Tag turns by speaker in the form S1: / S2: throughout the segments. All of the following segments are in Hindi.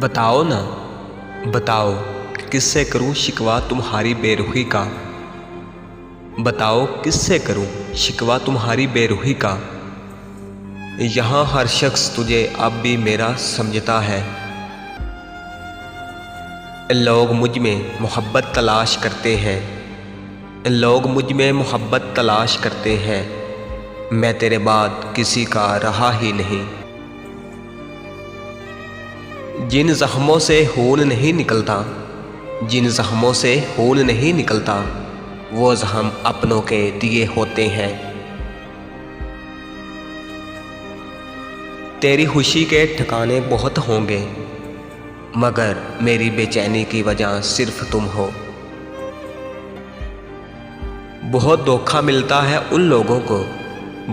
S1: बताओ ना, बताओ किससे करूं शिकवा तुम्हारी बेरुखी का। बताओ किससे करूं शिकवा तुम्हारी बेरुखी का। यहाँ हर शख्स तुझे अब भी मेरा समझता है। लोग मुझ में मोहब्बत तलाश करते हैं, लोग मुझ में मोहब्बत तलाश करते हैं। मैं तेरे बाद किसी का रहा ही नहीं। जिन जख्मों से खून नहीं निकलता, जिन जख्मों से खून नहीं निकलता, वो जख्म अपनों के दिए होते हैं। तेरी खुशी के ठिकाने बहुत होंगे, मगर मेरी बेचैनी की वजह सिर्फ तुम हो। बहुत धोखा मिलता है उन लोगों को,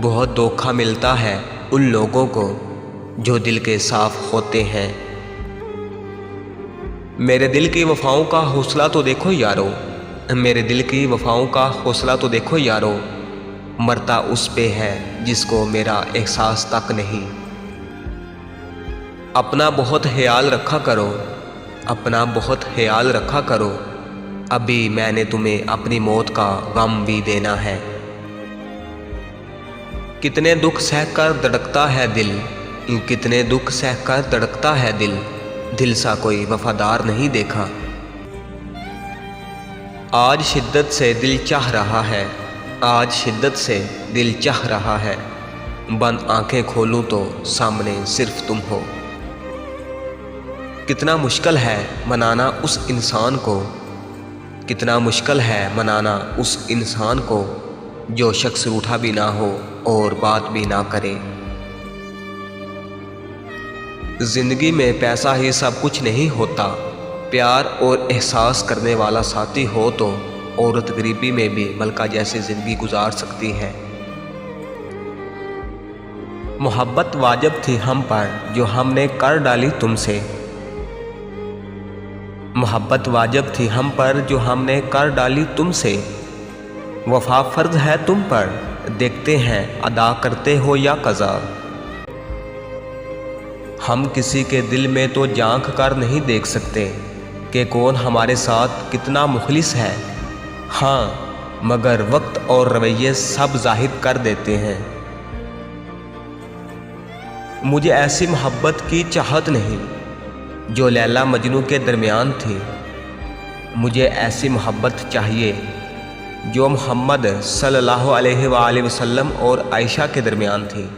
S1: बहुत धोखा मिलता है उन लोगों को जो दिल के साफ होते हैं। मेरे दिल की वफ़ाओं का हौसला तो देखो यारो, मेरे दिल की वफ़ाओं का हौसला तो देखो यारो। मरता उस पे है जिसको मेरा एहसास तक नहीं। अपना बहुत ख्याल रखा करो, अपना बहुत ख्याल रखा करो। अभी मैंने तुम्हें अपनी मौत का गम भी देना है। कितने दुख सहकर धड़कता है दिल, कितने दुख सहकर धड़कता है दिल। दिल सा कोई वफादार नहीं देखा। आज शिद्दत से दिल चाह रहा है, आज शिद्दत से दिल चाह रहा है। बंद आंखें खोलूं तो सामने सिर्फ तुम हो। कितना मुश्किल है मनाना उस इंसान को, कितना मुश्किल है मनाना उस इंसान को जो शख्स रूठा भी ना हो और बात भी ना करे। ज़िंदगी में पैसा ही सब कुछ नहीं होता। प्यार और एहसास करने वाला साथी हो तो औरत गरीबी में भी मलका जैसी ज़िंदगी गुजार सकती है। मोहब्बत वाजिब थी हम पर जो हमने कर डाली तुमसे, मोहब्बत वाजिब थी हम पर जो हमने कर डाली तुमसे। वफा फ़र्ज है तुम पर, देखते हैं अदा करते हो या कज़ा। हम किसी के दिल में तो झांक कर नहीं देख सकते कि कौन हमारे साथ कितना मुखलिस है। हाँ, मगर वक्त और रवैये सब जाहिर कर देते हैं। मुझे ऐसी मोहब्बत की चाहत नहीं जो लैला मजनू के दरमियान थी। मुझे ऐसी मोहब्बत चाहिए जो मोहम्मद सल्लल्लाहु अलैहि वसल्लम और आयशा के दरमियान थी।